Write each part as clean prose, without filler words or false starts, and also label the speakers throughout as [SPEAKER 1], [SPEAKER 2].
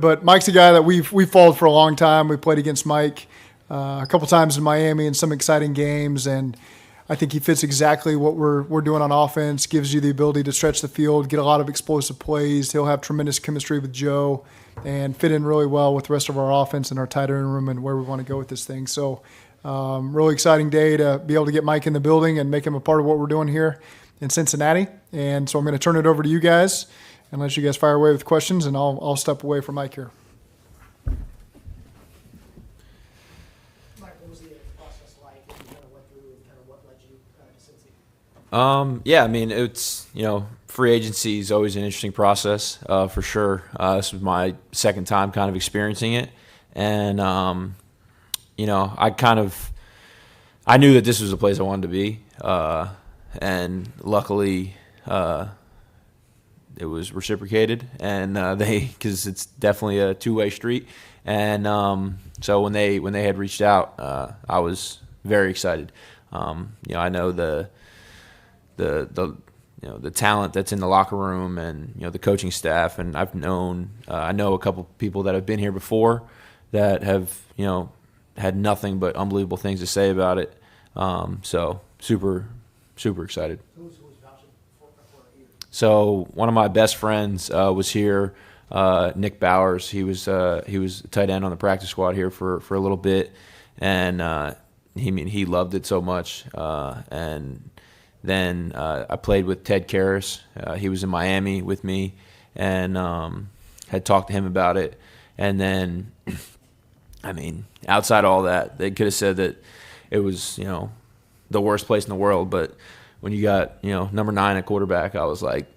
[SPEAKER 1] but Mike's a guy that we've followed for a long time. We played against Mike a couple times in Miami in some exciting games, and I think he fits exactly what we're doing on offense. Gives you the ability to stretch the field, get a lot of explosive plays. He'll have tremendous chemistry with Joe, and fit in really well with the rest of our offense and our tight end room and where we want to go with this thing. So, really exciting day to be able to get Mike in the building and make him a part of what we're doing here in Cincinnati. And so I'm going to turn it over to you guys and let you guys fire away with questions, and I'll step away from Mike here.
[SPEAKER 2] Mike, what was the process like? And you kind of went through and kind of what led you to Cincy?
[SPEAKER 3] Yeah, I mean, it's, free agency is always an interesting process, for sure. This was my second time kind of experiencing it. And, I knew that this was a place I wanted to be. And luckily, it was reciprocated, and because it's definitely a two-way street. And so when they had reached out, I was very excited. I know the talent that's in the locker room, and the coaching staff, and I know a couple people that have been here before that have had nothing but unbelievable things to say about it. So super excited.
[SPEAKER 2] Who's vouching for you?
[SPEAKER 3] So one of my best friends was here, Nick Bowers. He was a tight end on the practice squad here for a little bit, and he loved it so much. And then I played with Ted Karras. He was in Miami with me, and had talked to him about it. And then, outside all that, they could have said that it was the worst place in the world, but when you got number 9 at quarterback, I was like,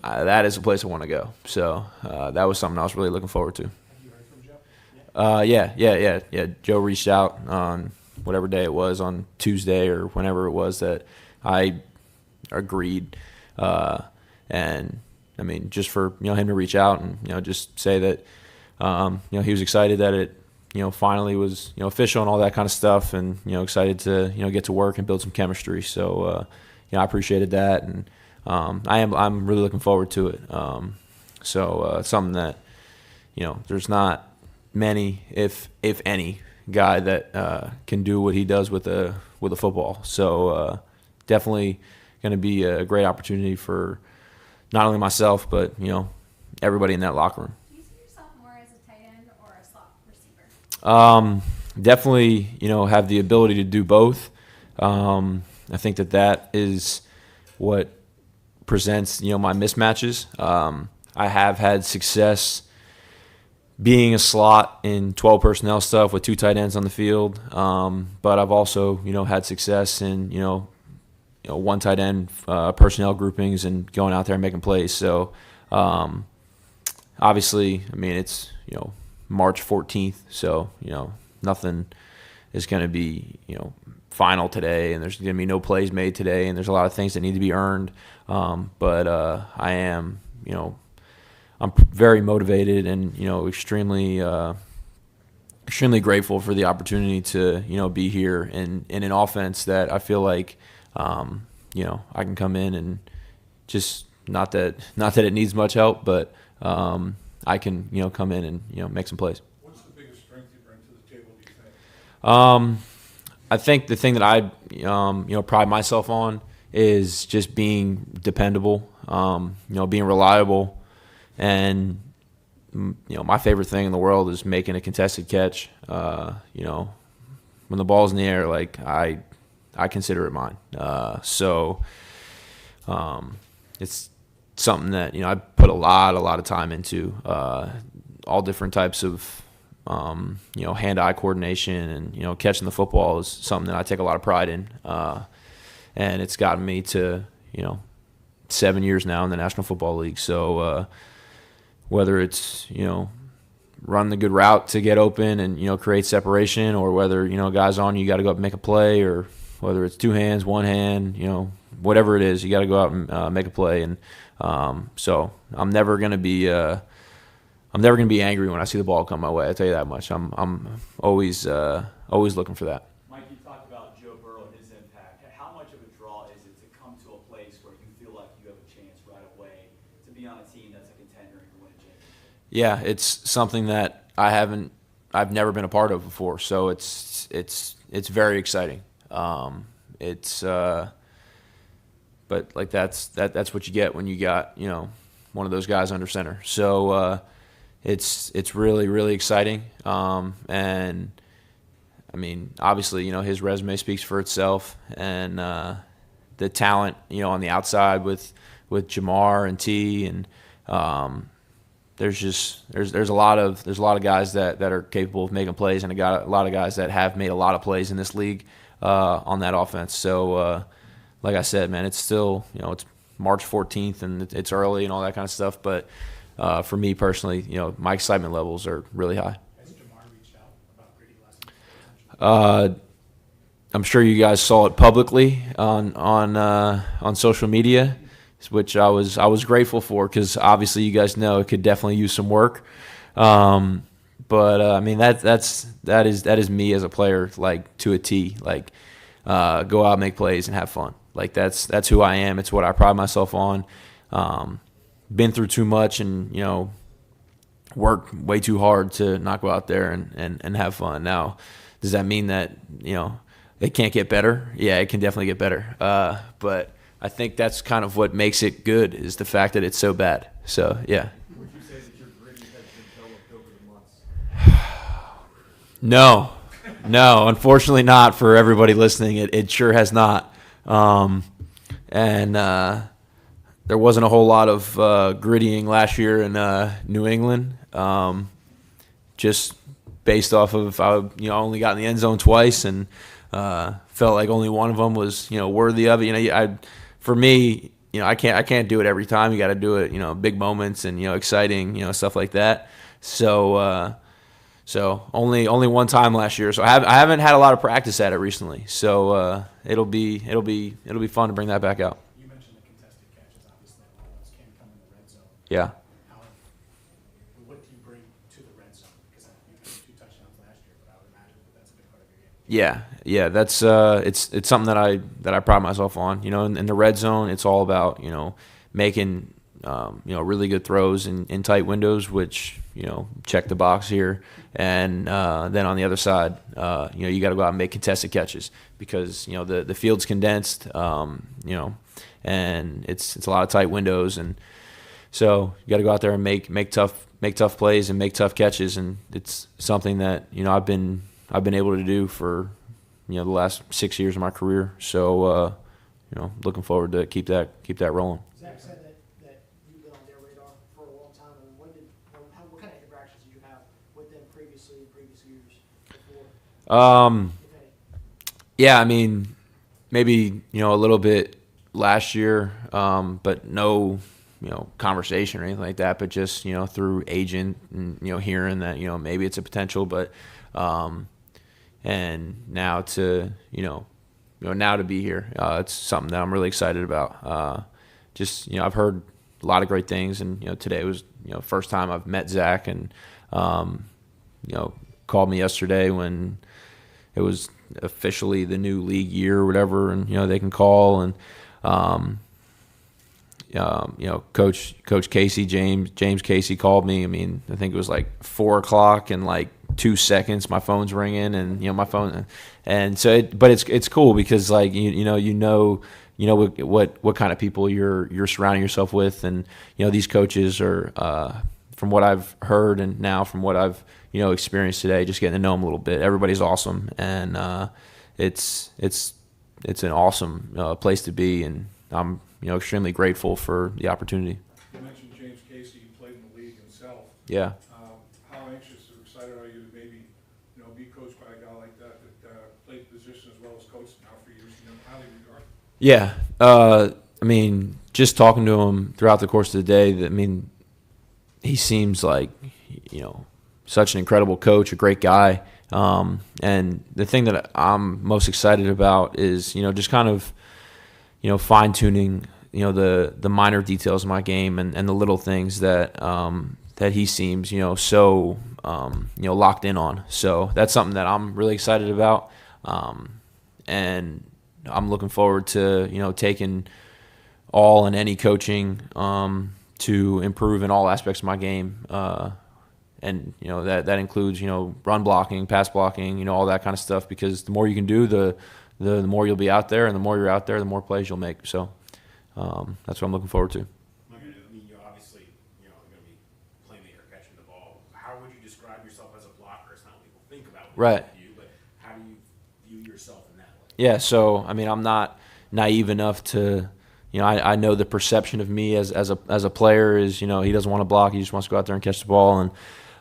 [SPEAKER 3] that is a place I want to go. So that was something I was really looking forward to.
[SPEAKER 2] Have you heard from Joe?
[SPEAKER 3] Yeah. Joe reached out on whatever day it was, on Tuesday or whenever it was, that I agreed. And just for him to reach out and just say that he was excited that it finally was official and all that kind of stuff, and excited to get to work and build some chemistry. So I appreciated that, and I'm really looking forward to it. So it's something that there's not many, if any, guy that can do what he does with a football. So definitely going to be a great opportunity for not only myself but everybody in that locker room.
[SPEAKER 4] Do you see yourself more as a tight end or a slot receiver?
[SPEAKER 3] Definitely, have the ability to do both. I think that is what presents, my mismatches. I have had success being a slot in 12 personnel stuff with 2 tight ends on the field. But I've also, had success in, 1 tight end personnel groupings and going out there and making plays. So, obviously, it's, March 14th. So, nothing is going to be, final today, and there's going to be no plays made today, and there's a lot of things that need to be earned. But I am, I'm very motivated and, extremely grateful for the opportunity to, be here in an offense that I feel like, I can come in and just not that it needs much help, but I can, come in and, make some plays.
[SPEAKER 5] What's the biggest strength you bring to the table, do you think?
[SPEAKER 3] I think the thing that I, pride myself on is just being dependable, being reliable. And, my favorite thing in the world is making a contested catch. When the ball's in the air, like I consider it mine. So it's something that, I put a lot of time into, all different types of, hand-eye coordination, and, catching the football is something that I take a lot of pride in. And it's gotten me to, 7 years now in the National Football League. So whether it's, run the good route to get open and, create separation, or whether, guys on you got to go up and make a play, or whether it's 2 hands, 1 hand, whatever it is, you got to go out and make a play. And so I'm never going to be angry when I see the ball come my way. I tell you that much. I'm always looking for that.
[SPEAKER 6] Mike, you talked about Joe Burrow and his impact. How much of a draw is it to come to a place where you feel like you have a chance right away to be on a team that's a contender and win a championship?
[SPEAKER 3] Yeah, it's something that I've never been a part of before. So it's very exciting. It's but like that's what you get when you got one of those guys under center. So it's really really exciting. And I mean, obviously, his resume speaks for itself, and the talent, on the outside with Jamar and T, and there's a lot of guys that are capable of making plays, and a lot of guys that have made a lot of plays in this league on that offense. So, like I said, man, it's still it's March 14th and it's early and all that kind of stuff. But for me personally, my excitement levels are really high.
[SPEAKER 2] Has Jamar reached out about gritty lessons?
[SPEAKER 3] I'm sure you guys saw it publicly on social media, which I was grateful for, because obviously you guys know it could definitely use some work. But I mean that is me as a player, like, to a T. Like, go out, make plays, and have fun. Like, that's who I am. It's what I pride myself on. Been through too much, and worked way too hard to not go out there and have fun. Now, does that mean that it can't get better? Yeah, it can definitely get better. But I think that's kind of what makes it good, is the fact that it's so bad. So, yeah.
[SPEAKER 5] Would you say that your gritty has been developed over the months?
[SPEAKER 3] No, unfortunately not for everybody listening. It sure has not. And there wasn't a whole lot of grittying last year in New England, just based off of I only got in the end zone twice, and felt like only one of them was worthy of it. For me, I can't do it every time. You got to do it, big moments and exciting, stuff like that. So only one time last year. So I haven't had a lot of practice at it recently. So it'll be fun to bring that back out.
[SPEAKER 2] You mentioned the contested catches. Obviously, a lot of those can come in the red zone.
[SPEAKER 3] Yeah.
[SPEAKER 2] What do you bring to the red zone? Because you had 2 touchdowns last year, but I would imagine that's a big part of your game.
[SPEAKER 3] Yeah, that's it's something that I pride myself on. In the red zone, it's all about making really good throws in tight windows, which check the box here, and then on the other side, you got to go out and make contested catches, because the field's condensed, and it's a lot of tight windows, and so you got to go out there and make tough plays and make tough catches, and it's something that I've been able to do for the last 6 years of my career. So looking forward to keep that rolling.
[SPEAKER 2] Zach said that you've been on their radar for a long time. I mean, what kind of interactions did you have with them previously in previous years before? If any?
[SPEAKER 3] Yeah, I mean, maybe a little bit last year, but no conversation or anything like that. But just through agent and hearing that maybe it's a potential, but and now to now to be here, it's something that I'm really excited about. Just I've heard a lot of great things, and today was first time I've met Zach, and called me yesterday when it was officially the new league year or whatever, and they can call, and Coach Casey, James Casey called me. I mean, I think it was like 4:00 and like 2 seconds, my phone's ringing, and my phone, and so but it's cool, because like what kind of people you're surrounding yourself with, and these coaches are, from what I've heard and now from what I've experienced today, just getting to know them a little bit. Everybody's awesome, and it's an awesome place to be, and I'm extremely grateful for the opportunity.
[SPEAKER 5] You mentioned James Casey, he played in the league himself.
[SPEAKER 3] Yeah.
[SPEAKER 5] How anxious or excited are you to maybe, be coached by a guy like that played the position as well as coached now for years, highly regarded?
[SPEAKER 3] Yeah. I mean, just talking to him throughout the course of the day, he seems like, such an incredible coach, a great guy. And the thing that I'm most excited about is, just kind of, fine tuning, the minor details of my game, and the little things that he seems, so, locked in on. So that's something that I'm really excited about. And I'm looking forward to, taking all and any coaching, to improve in all aspects of my game, and that includes run blocking, pass blocking, all that kind of stuff. Because the more you can do, the more you'll be out there, and the more you're out there, the more plays you'll make. So that's what I'm looking forward to.
[SPEAKER 7] I mean, you're obviously going to be playmaker catching the ball. How would you describe yourself as a blocker? It's not what people think about when
[SPEAKER 3] Right.
[SPEAKER 7] you, but how do you view yourself in that way?
[SPEAKER 3] Yeah, so I mean, I'm not naive enough to, I know the perception of me as a player is, he doesn't want to block, he just wants to go out there and catch the ball, and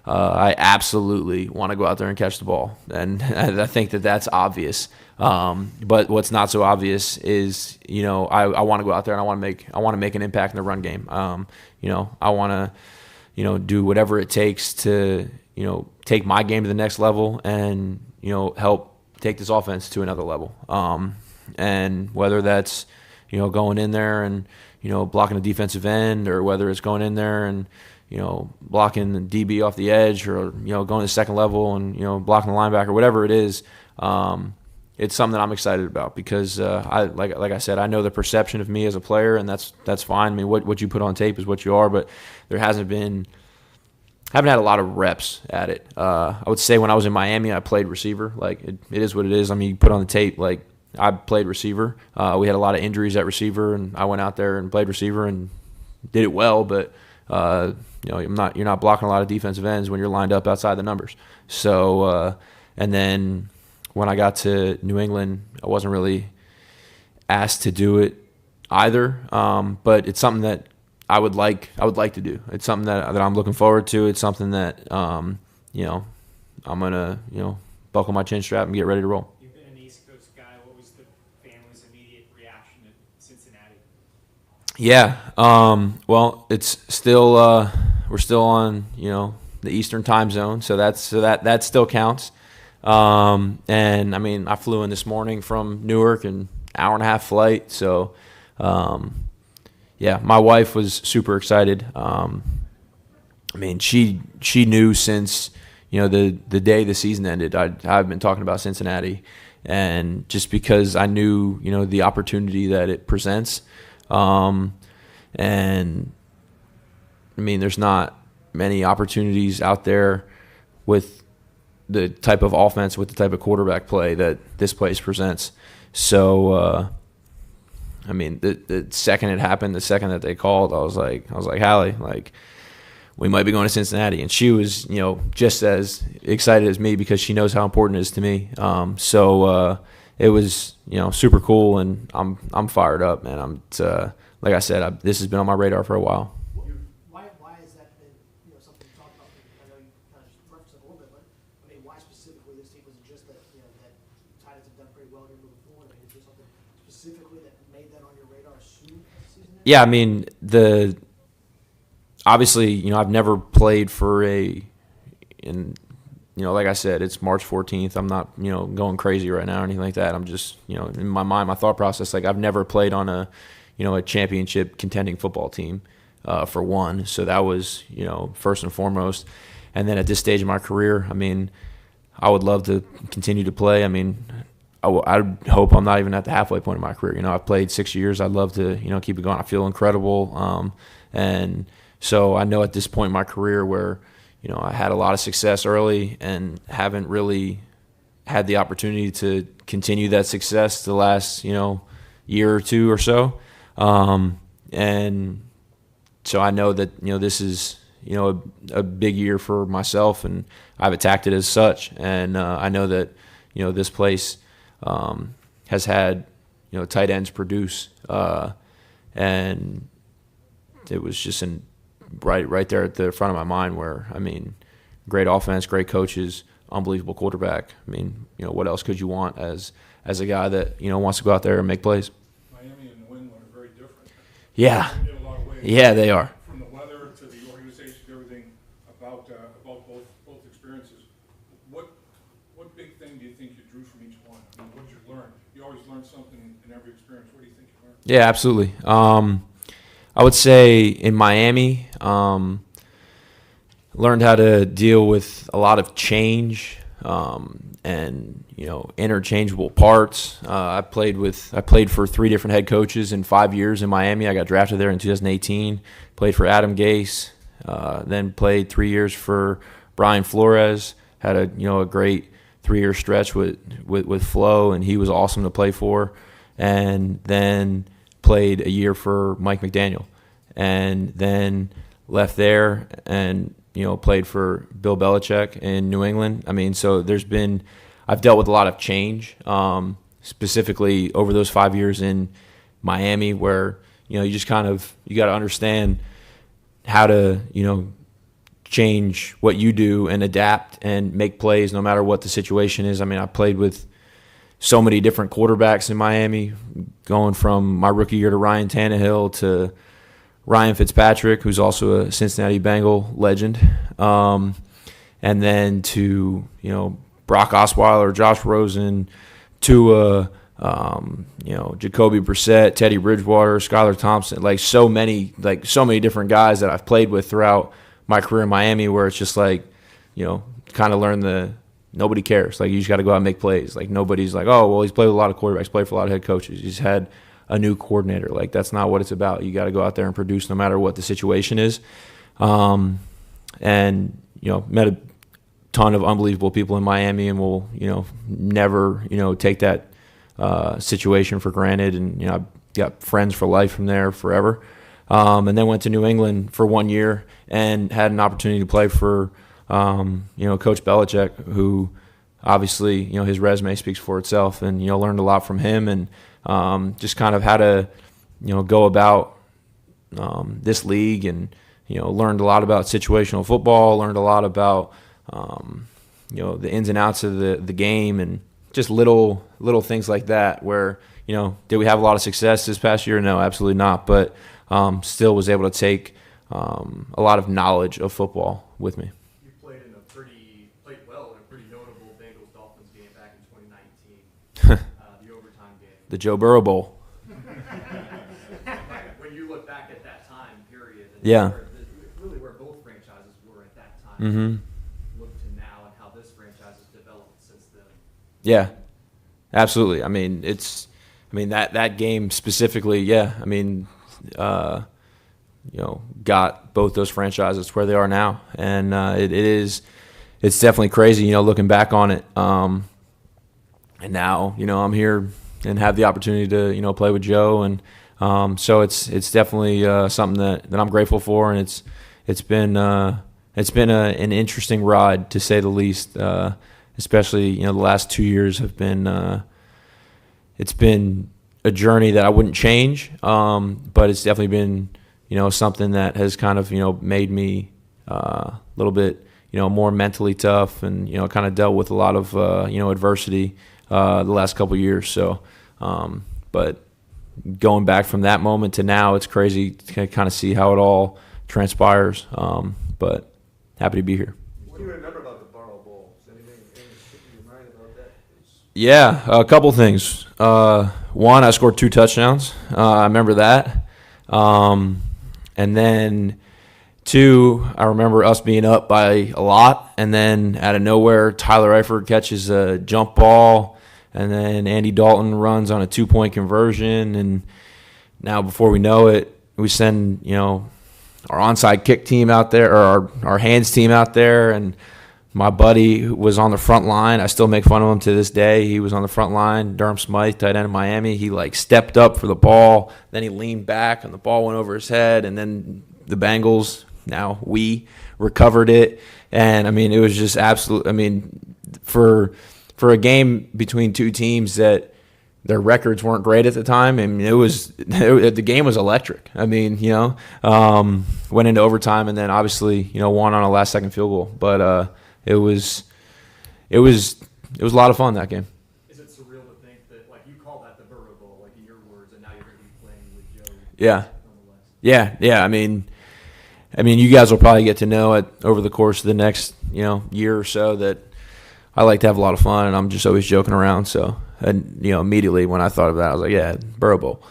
[SPEAKER 3] I absolutely want to go out there and catch the ball, and I think that's obvious. But what's not so obvious is, I want to go out there and I want to make an impact in the run game. I want to, do whatever it takes to, take my game to the next level and, help take this offense to another level. And whether that's, going in there and, blocking a defensive end, or whether it's going in there and, blocking the DB off the edge, or, going to the second level and, blocking the linebacker, whatever it is, it's something that I'm excited about because like I said, I know the perception of me as a player, and that's fine. I mean, what you put on tape is what you are, but there haven't had a lot of reps at it. I would say when I was in Miami, I played receiver. Like, it is what it is. I mean, you put on the tape, like, I played receiver. We had a lot of injuries at receiver, and I went out there and played receiver and did it well, but you're not blocking a lot of defensive ends when you're lined up outside the numbers. So, and then when I got to New England, I wasn't really asked to do it either. But it's something that I would like to do. It's something that I'm looking forward to. It's something that I'm gonna buckle my chin strap and get ready to roll.
[SPEAKER 8] You've been an East Coast guy. What was the family's immediate reaction to Cincinnati?
[SPEAKER 3] Yeah. Well, it's still we're still on the Eastern time zone, so that still counts. And I mean, I flew in this morning from Newark, an hour-and-a-half flight. So, yeah, my wife was super excited. I mean, she knew since the day the season ended. I've been talking about Cincinnati, and just because I knew the opportunity that it presents, and I mean, there's not many opportunities out there with the type of offense, with the type of quarterback play that this place presents. So, I mean, the second it happened, the second that they called, I was like, Hallie, like, we might be going to Cincinnati. And she was, just as excited as me because she knows how important it is to me. So it was, super cool, and I'm fired up, man. I'm like I said, this has been on my radar for a while.
[SPEAKER 2] Why has that been something you talked about? I know you kind of just referenced it a little bit, but I mean, why specifically this team? Was it just that that tight ends have done pretty well here moving forward? I mean, is there something specifically that made that on your radar as soon as the season ended?
[SPEAKER 3] Yeah, I mean, obviously, I've never played for like I said, it's March 14th. I'm not, going crazy right now or anything like that. I'm just, in my mind, my thought process, like, I've never played on a championship contending football team, for one. So that was, first and foremost. And then at this stage of my career, I mean, I would love to continue to play. I mean, I hope I'm not even at the halfway point of my career. I've played 6 years. I'd love to, keep it going. I feel incredible. And so I know at this point in my career where, I had a lot of success early and haven't really had the opportunity to continue that success the last, year or two or so. And so I know that, this is, a big year for myself, and I've attacked it as such. And I know that, this place has had, tight ends produce. And it was just right there at the front of my mind where, I mean, great offense, great coaches, unbelievable quarterback. I mean, what else could you want as a guy that, wants to go out there and make plays?
[SPEAKER 5] Miami and New England are very different.
[SPEAKER 3] Yeah.
[SPEAKER 5] In a lot of ways.
[SPEAKER 3] Yeah, they are.
[SPEAKER 5] From the weather to the organization, to everything about both experiences. What big thing do you think you drew from each one? I mean, what did you learn? You always learn something in every experience. What do you think you learned?
[SPEAKER 3] Yeah, absolutely. I would say in Miami, learned how to deal with a lot of change, and interchangeable parts. I played for 3 different head coaches in 5 years in Miami. I got drafted there in 2018. Played for Adam Gase, then played 3 years for Brian Flores had a great 3-year stretch with Flo, and he was awesome to play for. And then played a year for Mike McDaniel, and then left there and played for Bill Belichick in New England. I mean, so I've dealt with a lot of change, specifically over those 5 years in Miami, where you just you got to understand how to change what you do and adapt and make plays no matter what the situation is. I mean, I played with so many different quarterbacks in Miami, going from my rookie year to Ryan Tannehill to Ryan Fitzpatrick, who's also a Cincinnati Bengal legend, and then to Brock Osweiler, Josh Rosen, Tua, Jacoby Brissett, Teddy Bridgewater, Skylar Thompson, so many different guys that I've played with throughout my career in Miami, where it's just kind of learn nobody cares. You just got to go out and make plays. Nobody's oh, well, he's played with a lot of quarterbacks, played for a lot of head coaches. He's had a new coordinator. That's not what it's about. You got to go out there and produce no matter what the situation is. And, met a ton of unbelievable people in Miami, and will, never, take that situation for granted. And, I've got friends for life from there forever. And then went to New England for 1 year and had an opportunity to play for Coach Belichick, who obviously, his resume speaks for itself, and, learned a lot from him, and just kind of how to, go about this league, and, learned a lot about situational football, learned a lot about, the ins and outs of the game, and just little things like that where, did we have a lot of success this past year? No, absolutely not. But still was able to take a lot of knowledge of football with me.
[SPEAKER 7] Played well in a pretty notable Bengals-Dolphins game back in 2019, the overtime game.
[SPEAKER 3] The Joe Burrow Bowl.
[SPEAKER 7] When you look back at that time period, and
[SPEAKER 3] Yeah.
[SPEAKER 7] where both franchises were at that time,
[SPEAKER 3] Mm-hmm.
[SPEAKER 7] look to now and how this franchise has developed since then.
[SPEAKER 3] Yeah, absolutely. I mean, that game specifically, yeah. I mean, got both those franchises where they are now, and it's definitely crazy, looking back on it. And now, I'm here and have the opportunity to, play with Joe, and so it's definitely something that I'm grateful for, and it's been an interesting ride, to say the least. Especially, the last 2 years have been it's been a journey that I wouldn't change, but it's definitely been something that has kind of made me a little bit more mentally tough, and kind of dealt with a lot of adversity the last couple of years. So, but going back from that moment to now, it's crazy to kind of see how it all transpires. But happy to be here.
[SPEAKER 2] What do you remember about the Burrow Bowl? Is anything stick in your mind about that?
[SPEAKER 3] Yeah, a couple things. One, I scored 2 touchdowns. I remember that. And then 2, I remember us being up by a lot, and then out of nowhere, Tyler Eifert catches a jump ball, and then Andy Dalton runs on a 2-point conversion, and now before we know it, we send our onside kick team out there, or our hands team out there, and my buddy was on the front line. I still make fun of him to this day. He was on the front line, Durham Smythe, tight end of Miami. He stepped up for the ball, then he leaned back, and the ball went over his head, and then the Bengals, now we, recovered it. And, it was just absolute. For a game between two teams that their records weren't great at the time, the game was electric. Went into overtime, and then obviously, won on a last-second field goal. But it was a lot of fun, that game.
[SPEAKER 7] Is it surreal to think that, you call that the Burrow Bowl, in your words, and now you're going to be playing with Joe?
[SPEAKER 3] Yeah.
[SPEAKER 7] Nonetheless.
[SPEAKER 3] Yeah. You guys will probably get to know it over the course of the next, year or so, that I like to have a lot of fun, and I'm just always joking around. So, and immediately when I thought of that, I was like, yeah, Burrow Bowl.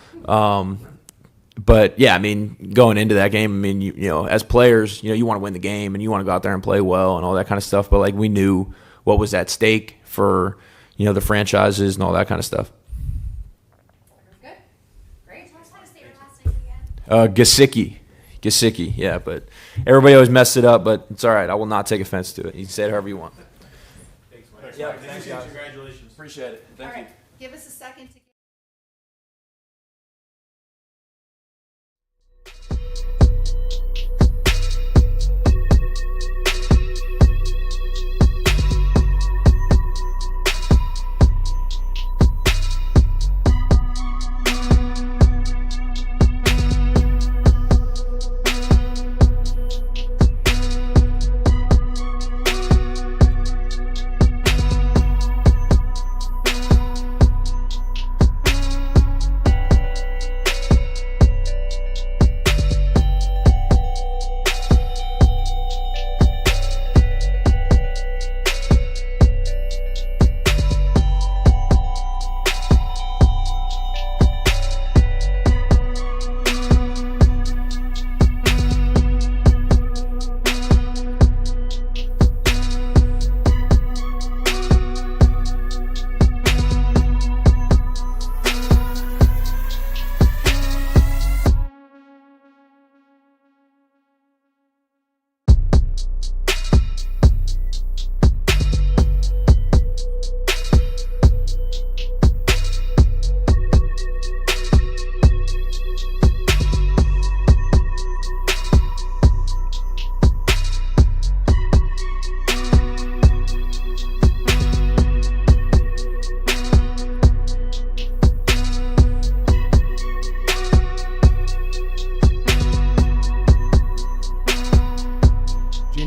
[SPEAKER 3] But yeah, going into that game, as players, you want to win the game, and you want to go out there and play well and all that kind of stuff. But we knew what was at stake for, the franchises and all that kind of stuff.
[SPEAKER 4] Good. Great. Tell us how to say your last name again.
[SPEAKER 3] Gesicki. Gesicki, yeah, but everybody always messed it up, but it's all right. I will not take offense to it. You can say it however you want.
[SPEAKER 7] Thanks, Mike.
[SPEAKER 3] Yeah,
[SPEAKER 7] Thanks, guys. Congratulations.
[SPEAKER 3] Appreciate it.
[SPEAKER 4] All right, give us a second to.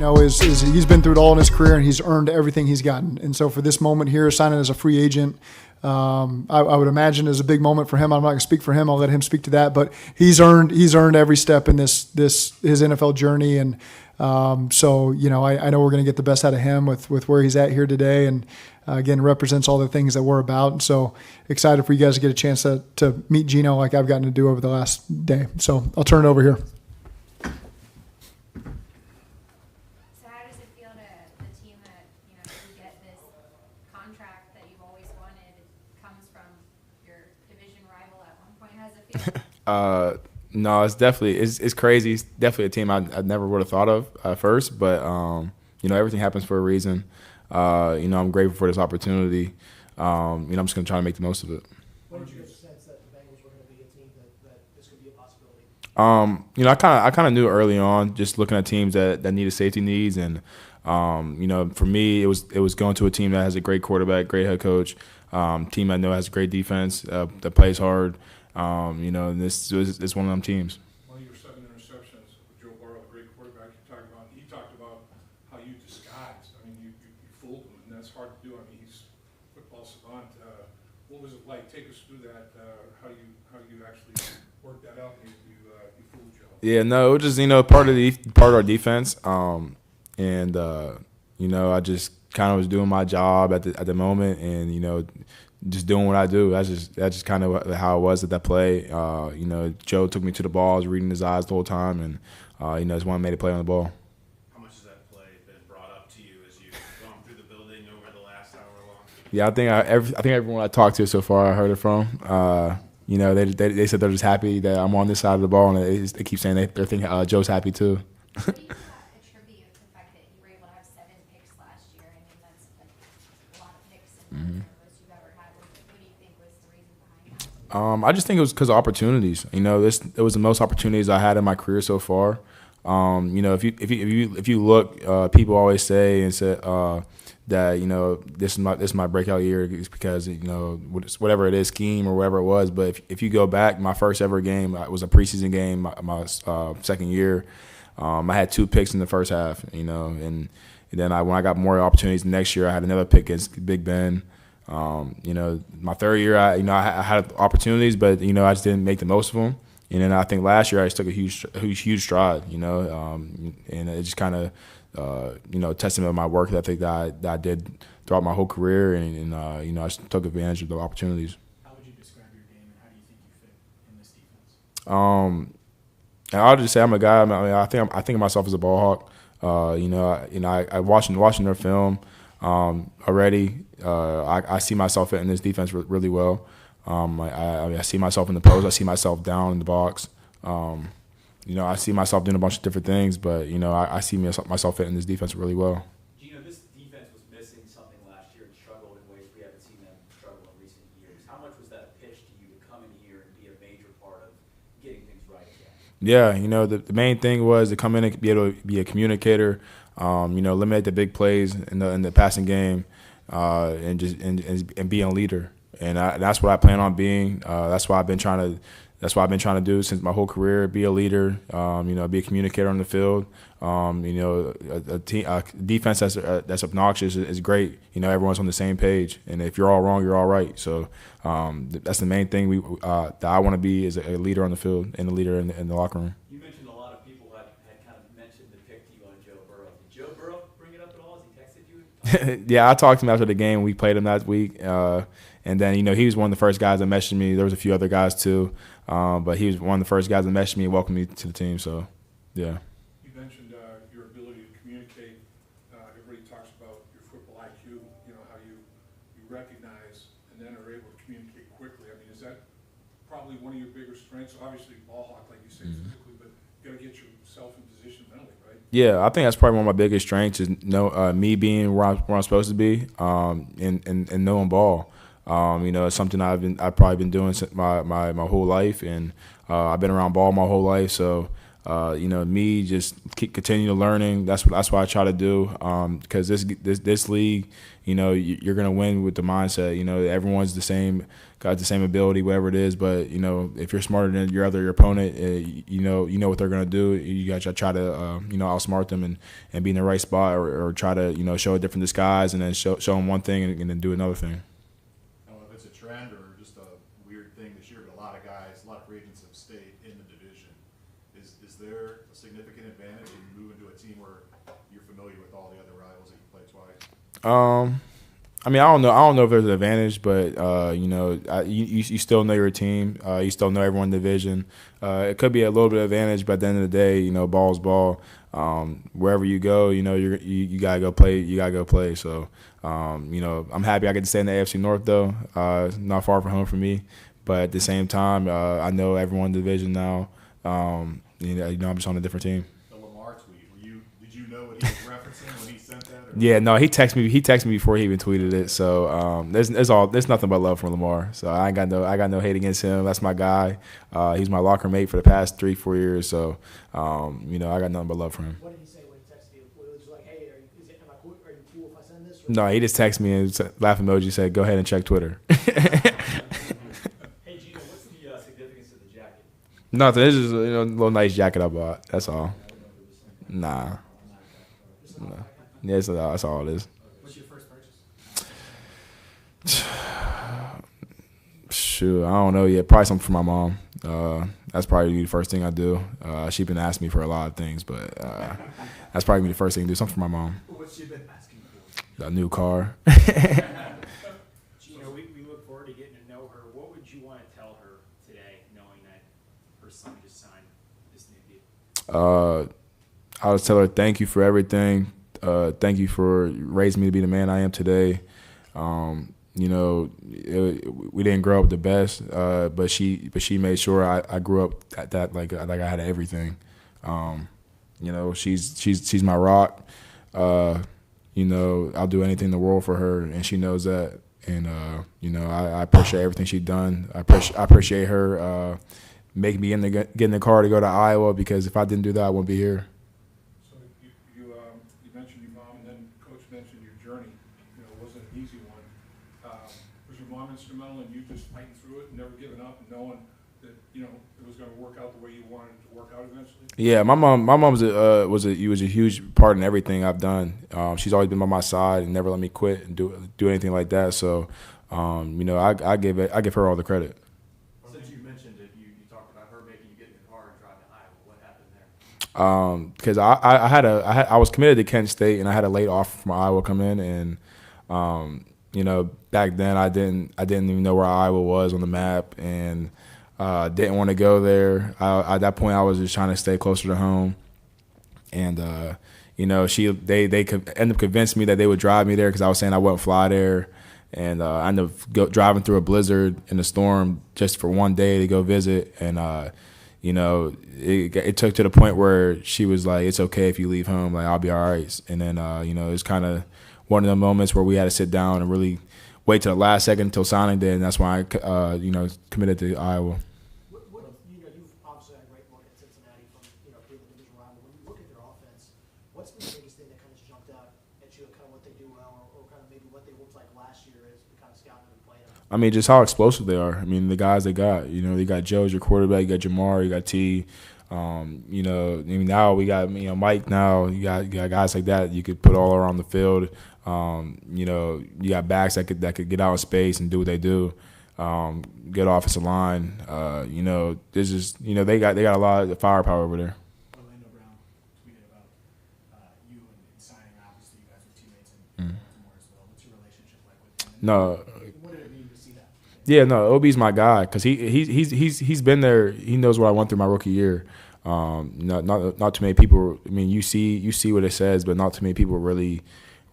[SPEAKER 1] Geno is he's been through it all in his career, and he's earned everything he's gotten. And so for this moment here, signing as a free agent, I would imagine is a big moment for him. I'm not going to speak for him. I'll let him speak to that. But he's earned every step in his NFL journey, and so I know we're going to get the best out of him with where he's at here today, and again represents all the things that we're about. And so excited for you guys to get a chance to meet Geno like I've gotten to do over the last day. So I'll turn it over here.
[SPEAKER 4] So how does it feel to the team that you get this contract that you've always wanted? It comes from your division rival at one point. How does it feel?
[SPEAKER 9] No, it's crazy. It's definitely a team I never would have thought of at first, but everything happens for a reason. I'm grateful for this opportunity. I'm just gonna try to make the most of it.
[SPEAKER 2] When did you get the sense that the Bengals were going to be a team that this could be a possibility?
[SPEAKER 9] I kind of knew early on, just looking at teams that needed safety needs, and for me, it was going to a team that has a great quarterback, great head coach, team I know has a great defense, that plays hard. And this is one of them teams.
[SPEAKER 5] One of your 7 interceptions with Joe Burrow, a great quarterback, he talked about how you disguised. I mean, you fooled him, and that's hard to do. I mean, he's a football savant. What was it like? Take us through that. How you actually worked that out, and you fooled Joe.
[SPEAKER 9] Yeah, no, it was just part of our defense, I just kind of was doing my job at the moment, and just doing what I do. That's just kind of how it was at that play. Joe took me to the ball. I was reading his eyes the whole time, and just one made a play on the ball.
[SPEAKER 7] How much has that play been brought up to you as you've gone through the building over the last hour long?
[SPEAKER 9] Yeah, I think everyone I talked to so far, I heard it from. They said they're just happy that I'm on this side of the ball, and they keep saying they're thinking Joe's happy too.
[SPEAKER 4] What do you attribute the fact that you were able to have 7 picks last year? I mean, that's a lot of picks and most you've ever had. What do you think was the reason behind that?
[SPEAKER 9] I just think it was because of opportunities. It was the most opportunities I had in my career so far. If you look, people always say that this is my breakout year because whatever it is, scheme or whatever it was. But if you go back, my first ever game was a preseason game, my second year. I had 2 picks in the first half, and then when I got more opportunities next year, I had another pick against Big Ben. My third year, I had opportunities, but I just didn't make the most of them. And then I think last year I just took a huge stride, and it just kind of testament of my work ethic that I did throughout my whole career, and I just took advantage of the opportunities.
[SPEAKER 8] How would you describe your game, and how do you think you fit in this defense?
[SPEAKER 9] And I'll just say I'm a guy. I think of myself as a ball hawk. I watching their film already. I see myself in this defense really well. I see myself in the post. I see myself down in the box. I see myself doing a bunch of different things, but I see myself fitting this defense really well.
[SPEAKER 6] Geno, this defense was missing something last year and struggled in ways we haven't seen them struggle in recent years. How much was that a pitch to you to come in here and be a major part of getting things right again?
[SPEAKER 9] Yeah, the main thing was to come in and be able to be a communicator, eliminate the big plays in the passing game, and just and be a leader. And that's what I plan on being. That's what I've been trying to do since my whole career. Be a leader, be a communicator on the field. A defense that's obnoxious is great. Everyone's on the same page, and if you're all wrong, you're all right. So that's the main thing that I want to be is a leader on the field and a leader in the locker room.
[SPEAKER 6] You mentioned a lot of people had kind of mentioned the pick to you on Joe Burrow. Did Joe Burrow bring it up at all? Has he texted you?
[SPEAKER 9] Yeah, I talked to him after the game. We played him that week. And then, he was one of the first guys that messaged me. There was a few other guys too. But he was one of the first guys that messaged me and welcomed me to the team. So, yeah.
[SPEAKER 5] You mentioned your ability to communicate. Everybody talks about your football IQ, how you recognize and then are able to communicate quickly. I mean, is that probably one of your bigger strengths? Obviously, ball hawk, like you say, physically, but you got to get yourself in position mentally, right?
[SPEAKER 9] Yeah, I think that's probably one of my biggest strengths is me being where I'm supposed to be and knowing ball. It's something I've probably been doing since my whole life, and I've been around ball my whole life. So, me just keep continuing learning. That's what I try to do. Because this league, you're gonna win with the mindset. Everyone's the same, got the same ability, whatever it is. But if you're smarter than your opponent, you know what they're gonna do. You got to try to outsmart them and be in the right spot, or try to show a different disguise and then show them one thing and then do another thing.
[SPEAKER 10] Trend or just a weird thing this year, but a lot of free agents have stayed in the division. Is there a significant advantage in moving to a team where you're familiar with all the other rivals that you play twice?
[SPEAKER 9] I mean, I don't know if there's an advantage, but you still know your team. You still know everyone in the division. It could be a little bit of advantage, but at the end of the day, ball's ball. Wherever you go, you gotta go play. You gotta go play. So, I'm happy I get to stay in the AFC North though. Not far from home for me, but at the same time, I know everyone in the division now. I'm just on a different team.
[SPEAKER 10] The Lamar tweet. Did you know what he was referencing when he sent that? Or?
[SPEAKER 9] Yeah, no, he texted me. He texted me before he even tweeted it. So there's nothing but love for Lamar. So I got no hate against him. That's my guy. He's my locker mate for the past 3-4 years. So I got nothing but love for him.
[SPEAKER 2] What did he say when he texted you? Was it like, hey, are you cool if I send this?
[SPEAKER 9] No, he just texted me and laugh emoji said, "Go ahead and check Twitter."
[SPEAKER 6] Hey, Geno, what's the significance of the jacket?
[SPEAKER 9] Nothing. It's just a little nice jacket I bought. That's all. Nah. No. Yeah, that's all it is.
[SPEAKER 2] What's your first purchase?
[SPEAKER 9] Shoot, I don't know yet. Probably something for my mom. That's probably the first thing I do. She's been asking me for a lot of things, but that's probably the first thing to do. Something for my mom.
[SPEAKER 2] What's she been asking for?
[SPEAKER 9] A new car.
[SPEAKER 8] Geno, we look forward to getting to know her. What would you want to tell her today, knowing that her son just signed this new deal?
[SPEAKER 9] I would tell her thank you for everything. Thank you for raising me to be the man I am today. We didn't grow up the best, but she made sure I grew up at that like I had everything. She's my rock. I'll do anything in the world for her, and she knows that. And I appreciate everything she's done. I appreciate her making me get in the car to go to Iowa, because if I didn't do that, I wouldn't be here.
[SPEAKER 5] So you mentioned your mom, and then Coach mentioned your journey. It wasn't an easy one. Was your mom instrumental in you just fighting through it and never giving up and knowing that it was going to work out the way you wanted it to work out eventually? Yeah,
[SPEAKER 9] my mom was a huge part in everything I've done. She's always been by my side and never let me quit and do anything like that. So, I give her all the credit.
[SPEAKER 10] Since you mentioned it, you talked about her making you get in the car and drive to Iowa. What happened there?
[SPEAKER 9] Because I was committed to Kent State, and I had a late offer from Iowa come in, and back then I didn't even know where Iowa was on the map, and didn't want to go there. At that point, I was just trying to stay closer to home, and they ended up convincing me that they would drive me there, because I was saying I wouldn't fly there, and I ended up driving through a blizzard in a storm just for one day to go visit, and you know, it took to the point where she was like, "It's okay if you leave home. Like, I'll be all right." And then, you know, it's kind of one of the moments where we had to sit down and really wait till the last second until signing day, and that's why I, you know, committed to Iowa.
[SPEAKER 2] What you know, you've obviously had a great look at Cincinnati from, you know, being the division rival. When you look at their offense, what's been the biggest thing that kind of jumped out at you, kind of what they do well, or kind of maybe what they looked like last year as we kind of scouting them and playing them?
[SPEAKER 9] I mean, just how explosive they are. I mean, the guys they got. You know, they got Joe as your quarterback. You got Jamar. You got T. You know, I mean, now we got, you know, Mike. Now you got guys like that you could put all around the field. You know, you got backs that could get out in space and do what they do. Good offensive line. You know, this is, you know, they got a lot of firepower over there.
[SPEAKER 2] Orlando Brown tweeted about you and signing. Obviously, you guys were teammates in Baltimore as well. What's your relationship like with him?
[SPEAKER 9] No.
[SPEAKER 2] What did it mean to see that?
[SPEAKER 9] Yeah, no, OB's my guy because he's been there. He knows what I went through my rookie year. Not too many people. I mean, you see what it says, but not too many people really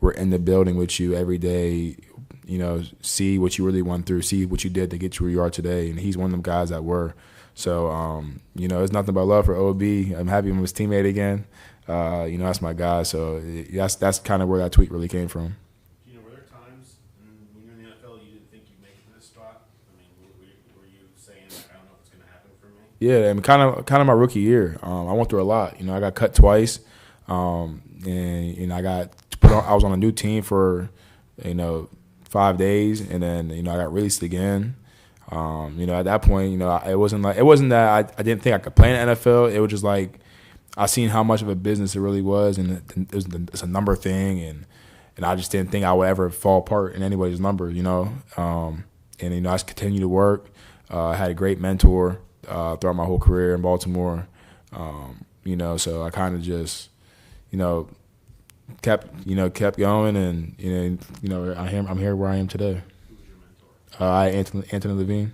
[SPEAKER 9] were in the building with you every day. You know, see what you really went through, see what you did to get you where you are today. And he's one of them guys that were. So, you know, it's nothing but love for OB. I'm happy I'm his teammate again. You know, that's my guy. So that's kind of where that tweet really came from.
[SPEAKER 7] You know, were there times when you were in the NFL you didn't think you'd make it to this spot? I mean, were you saying, like, I don't know if it's going to happen for me?
[SPEAKER 9] Yeah, I mean, kind of my rookie year. I went through a lot. You know, I got cut twice, and you know, I was on a new team for, you know, 5 days, and then, you know, I got released again. You know, at that point, you know, it wasn't that I didn't think I could play in the NFL. It was just like I seen how much of a business it really was, and it's a number thing, and I just didn't think I would ever fall apart in anybody's number. You know, and you know, I just continued to work. I had a great mentor throughout my whole career in Baltimore. You know, so I kind of just, you know, kept going, and you know, I'm here where I am today.
[SPEAKER 7] Who was your mentor?
[SPEAKER 9] Anthony Levine.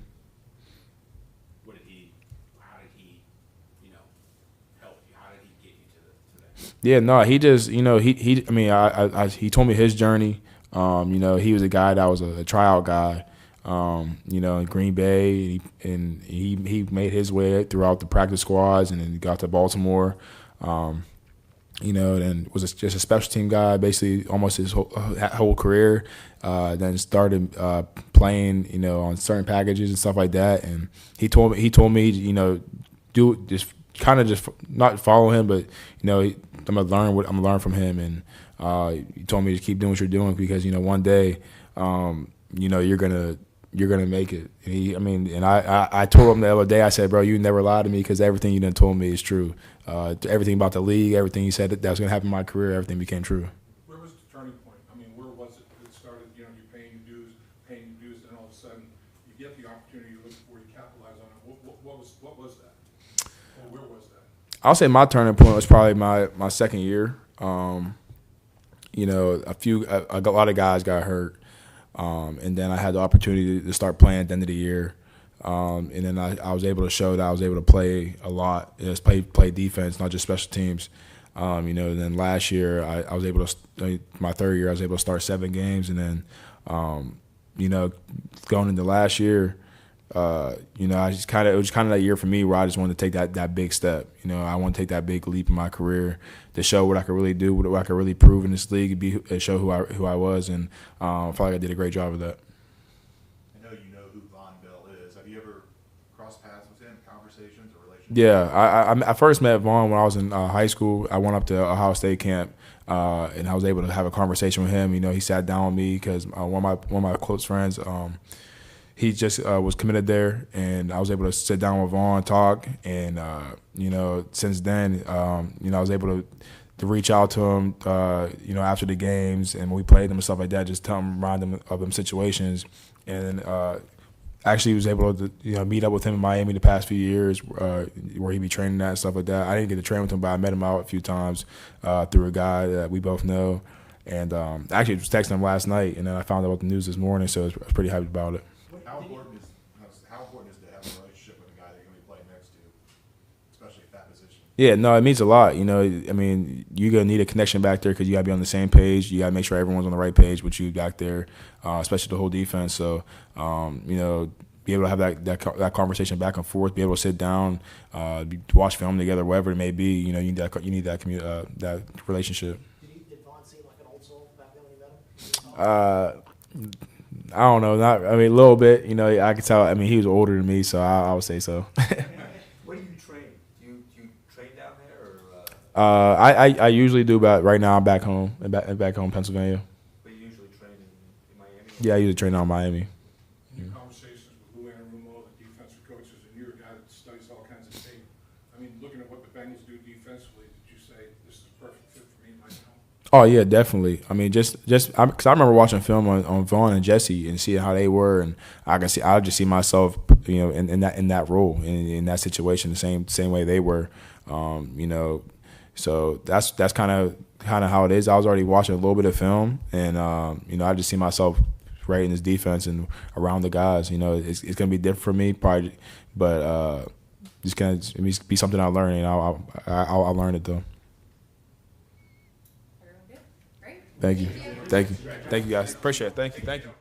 [SPEAKER 7] What did he? How did he? You know, help you? How did he get you to that?
[SPEAKER 9] Yeah, no, he just, you know, he. I mean, he told me his journey. You know, he was a guy that was a tryout guy. You know, in Green Bay, and he made his way throughout the practice squads, and then he got to Baltimore. You know, and was just a special team guy basically almost his whole career. Then started playing, you know, on certain packages and stuff like that. And he told me, you know, just not follow him, but, you know, I'm gonna learn from him. And he told me to keep doing what you're doing because, you know, one day, you know, you're gonna make it. And I told him the other day, I said, bro, you never lied to me because everything you done told me is true. Everything about the league, everything you said that was going to happen in my career, everything became true.
[SPEAKER 5] Where was the turning point? I mean, where was it that started, you know, you're paying your dues, then all of a sudden you get the opportunity you look for, you capitalize on it. What was that? Or where was that?
[SPEAKER 9] I'll say my turning point was probably my second year. You know, a lot of guys got hurt. And then I had the opportunity to start playing at the end of the year. And then I was able to show that I was able to play a lot, just play defense, not just special teams. You know, and then last year I was able to, my third year, I was able to start 7 games. And then, you know, going into last year, you know, it was kind of that year for me where I just wanted to take that big step. You know, I want to take that big leap in my career to show what I could really do, what I could really prove in this league, and show who I was. And I feel like I did a great job of that.
[SPEAKER 10] I know you know who Von Bell is. Have you ever crossed paths with him, conversations or relationships?
[SPEAKER 9] Yeah, I first met Vaughn when I was in high school. I went up to Ohio State camp, and I was able to have a conversation with him. You know, he sat down with me because one of my close friends, he just was committed there, and I was able to sit down with Vaughn, talk, and you know, since then, you know, I was able to reach out to him, you know, after the games, and when we played them and stuff like that, just remind them of them situations, and actually was able to, you know, meet up with him in Miami the past few years, where he'd be training at and stuff like that. I didn't get to train with him, but I met him out a few times through a guy that we both know, and actually was texting him last night, and then I found out about the news this morning, so I was pretty happy about it.
[SPEAKER 10] How important is to have a relationship with a guy that you're going to be playing next to, especially at that position?
[SPEAKER 9] Yeah, no, it means a lot. You know, I mean, you're going to need a connection back there because you got to be on the same page. You got to make sure everyone's on the right page with you back there, especially the whole defense. So, you know, be able to have that conversation back and forth, be able to sit down, watch film together, whatever it may be. You know, you need that relationship.
[SPEAKER 2] Did Vaughn seem like an old soul back then when you met him?
[SPEAKER 9] I don't know. A little bit. You know, I could tell. I mean, he was older than me, so I would say so.
[SPEAKER 11] Where do you train? Do you train down there, or?
[SPEAKER 9] I usually do, but right now I'm back home, back home, Pennsylvania.
[SPEAKER 11] But you usually train in Miami?
[SPEAKER 9] Yeah, I usually train out in Miami.
[SPEAKER 5] In your conversations with Lou Anarumo, the defensive coaches, and you're a guy that studies all kinds of tape. I mean, looking at what the Bengals do defensively, did you say this is a perfect fit for me right now?
[SPEAKER 9] Oh yeah, definitely. I mean, just because I remember watching film on Vaughn and Jesse and seeing how they were, and I just see myself, you know, in that role, in that situation, the same way they were, you know. So that's kind of how it is. I was already watching a little bit of film, and you know, I just see myself right in this defense and around the guys. You know, it's gonna be different for me, probably, but it's gonna be something I learn, and I'll learn it though.
[SPEAKER 4] Everyone good? Great.
[SPEAKER 9] Thank you, guys. Appreciate it. Thank you.